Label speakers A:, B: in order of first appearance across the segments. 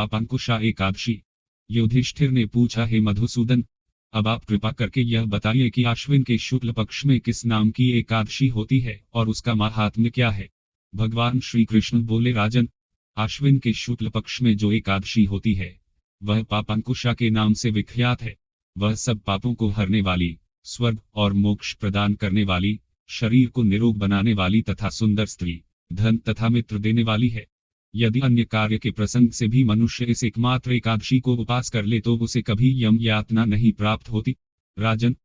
A: पापांकुशा एकादशी। युधिष्ठिर ने पूछा, हे मधुसूदन, अब आप कृपा करके यह बताइए कि आश्विन के शुक्ल पक्ष में किस नाम की एकादशी होती है और उसका महात्म्य क्या है। भगवान श्री कृष्ण बोले, राजन, आश्विन के शुक्ल पक्ष में जो एकादशी होती है वह पापांकुशा के नाम से विख्यात है। वह सब पापों को हरने वाली, स्वर्ग और मोक्ष प्रदान करने वाली, शरीर को निरोग बनाने वाली तथा सुंदर स्त्री, धन तथा मित्र देने वाली है। यदि अन्य कार्य के प्रसंग से भी मनुष्य इस एकमात्र एकादशी को उपास कर ले तो उसे कभी यम यातना नहीं प्राप्त होती। राजन,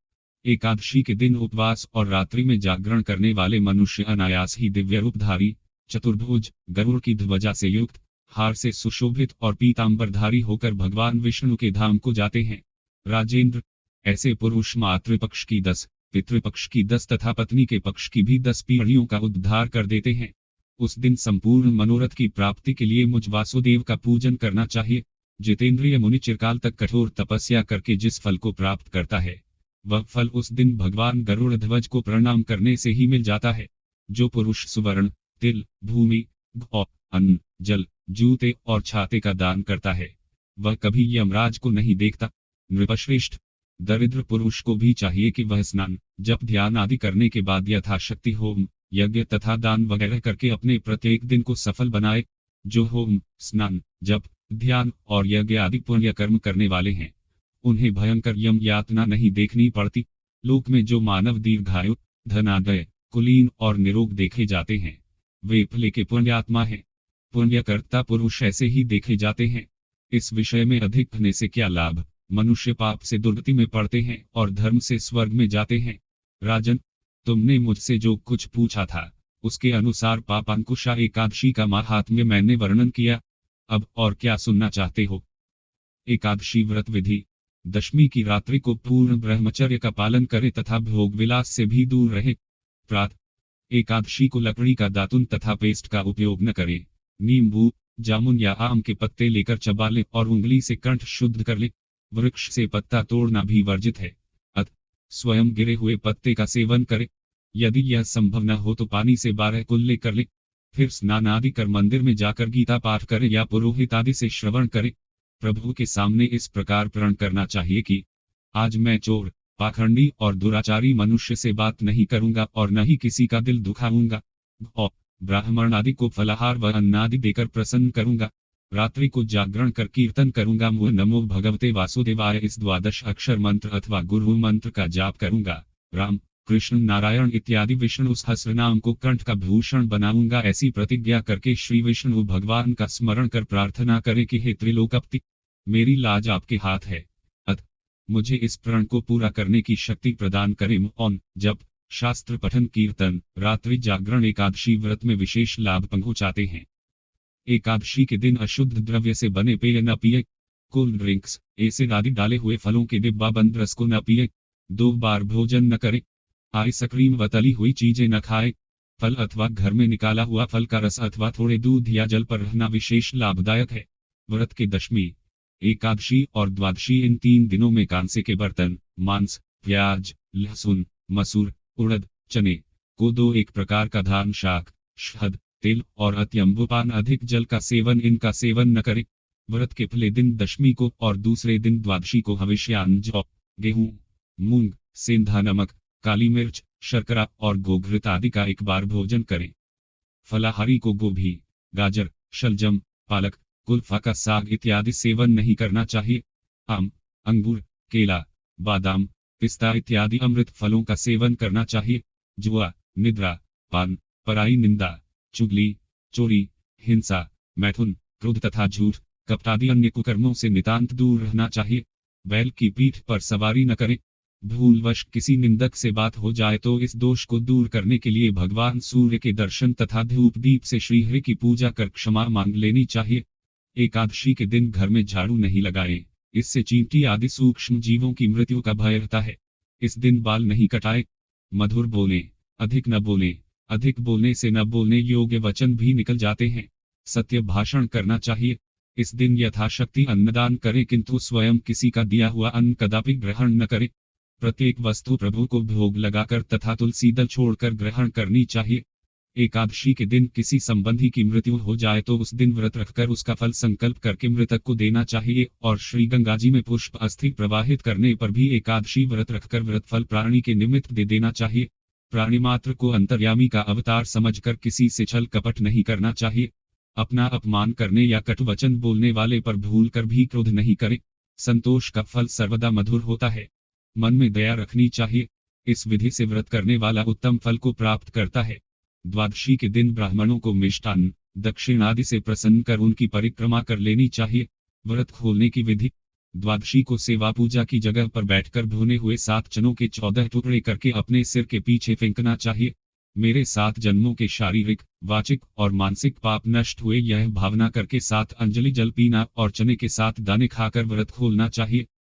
A: एकादशी के दिन उपवास और रात्रि में जागरण करने वाले मनुष्य अनायास ही दिव्य रूपधारी, चतुर्भुज, गरुड़ की ध्वजा से युक्त, हार से सुशोभित और पीतांबरधारी होकर भगवान विष्णु के धाम को जाते हैं। राजेंद्र, ऐसे पुरुष मातृपक्ष की 10, पितृपक्ष की 10 तथा पत्नी के पक्ष की भी 10 पीढ़ियों का उद्धार कर देते हैं। उस दिन संपूर्ण मनोरथ की प्राप्ति के लिए मुझ वासुदेव का पूजन करना चाहिए। जितेंद्रिय मुनि चिरकाल तक कठोर तपस्या करके जिस फल को प्राप्त करता है वह फल उस दिन भगवान गरुड़ ध्वज को प्रणाम करने से ही मिल जाता है। जो पुरुष सुवर्ण, तिल, भूमि, घौ, अन्न, जल, जूते और छाते का दान करता है वह कभी यमराज को नहीं देखता। नृपश्रेष्ठ, दरिद्र पुरुष को भी चाहिए कि वह स्नान, जप, ध्यान आदि करने के बाद यथाशक्ति होम, यज्ञ तथा दान वगैरह करके अपने प्रत्येक दिन को सफल बनाए। जो होम, स्नान, जप, ध्यान और यज्ञ आदि पुण्य कर्म करने वाले हैं उन्हें भयंकर यम यातना नहीं देखनी पड़ती। लोक में जो मानव दीर्घायु, धनाढ्य, कुलीन और निरोग देखे जाते हैं वे फले के पुण्यात्मा हैं। पुण्यकर्ता पुरुष ऐसे ही देखे जाते हैं। इस विषय में अधिक कहने से क्या लाभ। मनुष्य पाप से दुर्गति में पड़ते हैं और धर्म से स्वर्ग में जाते हैं। राजन, तुमने मुझसे जो कुछ पूछा था उसके अनुसार पापांकुशा एकादशी का महात्म्य मैंने वर्णन किया। अब और क्या सुनना चाहते हो। एकादशी व्रत विधि। दशमी की रात्रि को पूर्ण ब्रह्मचर्य का पालन करे तथा भोग विलास से भी दूर रहे। प्रातः एकादशी को लकड़ी का दातुन तथा पेस्ट का उपयोग न करें। नींबू, जामुन या आम के पत्ते लेकर चबा लें और उंगली से कंठ शुद्ध कर ले। वृक्ष से पत्ता तोड़ना भी वर्जित है। स्वयं गिरे हुए पत्ते का सेवन करे। यदि यह संभव न हो तो पानी से 12 कुल्ले कर ले। फिर स्नान आदि कर मंदिर में जाकर गीता पाठ करे या पुरोहित आदि से श्रवण करे। प्रभु के सामने इस प्रकार प्रण करना चाहिए कि आज मैं चोर, पाखंडी और दुराचारी मनुष्य से बात नहीं करूंगा और न ही किसी का दिल दुखाऊंगा। और ब्राह्मण आदि को फलाहार व अन्न आदि देकर प्रसन्न करूंगा। रात्रि को जागरण कर कीर्तन करूंगा। मुझ नमो भगवते वासुदेवाय इस 12 अक्षर मंत्र अथवा गुरु मंत्र का जाप करूंगा। राम, कृष्ण, नारायण इत्यादि विष्णु सहस्र नाम को कंठ का भूषण बनाऊंगा। ऐसी प्रतिज्ञा करके श्री विष्णु भगवान का स्मरण कर प्रार्थना करे कि हे त्रिलोकपति, मेरी लाज आपके हाथ है। मुझे इस प्रण को पूरा करने की शक्ति प्रदान करें। मौन, जप, शास्त्र पठन, कीर्तन, रात्रि जागरण एकादशी व्रत में विशेष लाभ पहुंचाते हैं। एकादशी के दिन अशुद्ध द्रव्य से बने पेय न पिए। कोल्ड ड्रिंक्स, एसिड आदि डाले हुए फलों के डिब्बा बंद रस को न पिए। 2 बार भोजन न करे। आइसक्रीम व तली हुई चीजें न खाए। फल अथवा घर में निकाला हुआ फल का रस अथवा थोड़े दूध या जल पर रहना विशेष लाभदायक है। व्रत के दशमी, एकादशी और द्वादशी इन 3 दिनों में कांसे के बर्तन, मांस, प्याज, लहसुन, मसूर, उड़द, चने, कोदो, एक प्रकार का धान, शाक, शहद, तेल और अत्यंबुपान अधिक जल का सेवन इनका सेवन न करे। व्रत के पहले दिन दशमी को और दूसरे दिन द्वादशी को हविष्यान्न, जौ, गेहूं, मूंग, सेंधा नमक, काली मिर्च, शर्करा और गोघृत आदि का 1 बार भोजन करें। फलाहारी को गोभी, गाजर, शलजम, पालक, कुल्फा का साग इत्यादि सेवन नहीं करना चाहिए। आम, अंगूर, केला, बादाम, पिस्ता इत्यादि अमृत फलों का सेवन करना चाहिए। जुआ, निद्रा, पान, पराई निंदा, चुगली, चोरी, हिंसा, मैथुन, क्रोध तथा झूठ, कपट आदि अन्य कुकर्मों से नितांत दूर रहना चाहिए। बैल की पीठ पर सवारी न करें। भूलवश किसी निंदक से बात हो जाए तो इस दोष को दूर करने के लिए भगवान सूर्य के दर्शन तथा धूप दीप से श्रीहरि की पूजा कर क्षमा मांग लेनी चाहिए। एकादशी के दिन घर में झाड़ू नहीं लगाएं, इससे चींटी आदि सूक्ष्म जीवों की मृत्यु का भय रहता है। इस दिन बाल नहीं कटाए। मधुर बोलें, अधिक न बोलें। अधिक बोलने से न बोलने योग्य वचन भी निकल जाते हैं। सत्य भाषण करना चाहिए। इस दिन यथाशक्ति अन्नदान करें किंतु स्वयं किसी का दिया हुआ अन्न कदापि ग्रहण न करें। प्रत्येक वस्तु प्रभु को भोग लगाकर तथा तुलसी दल छोड़कर ग्रहण करनी चाहिए। एकादशी के दिन किसी संबंधी की मृत्यु हो जाए तो उस दिन व्रत रखकर उसका फल संकल्प करके मृतक को देना चाहिए, और श्री गंगा जी में पुष्प अस्थि प्रवाहित करने पर भी एकादशी व्रत रखकर व्रत फल प्राणी के निमित्त दे देना चाहिए। प्राणी मात्र को अंतर्यामी का अवतार समझकर किसी से छल कपट नहीं करना चाहिए। अपना अपमान करने या कटु वचन बोलने वाले पर भूल कर भी क्रोध नहीं करें। संतोष का फल सर्वदा मधुर होता है। मन में दया रखनी चाहिए। इस विधि से व्रत करने वाला उत्तम फल को प्राप्त करता है। द्वादशी के दिन ब्राह्मणों को मिष्टान्न, दक्षिण आदि से प्रसन्न कर उनकी परिक्रमा कर लेनी चाहिए। व्रत खोलने की विधि। द्वादशी को सेवा पूजा की जगह पर बैठकर भुने हुए 7 चनों के 14 टुकड़े करके अपने सिर के पीछे फेंकना चाहिए। मेरे 7 जन्मों के शारीरिक, वाचिक और मानसिक पाप नष्ट हुए, यह भावना करके 7 अंजलि जल पीना और चने के 7 दाने खाकर व्रत खोलना चाहिए।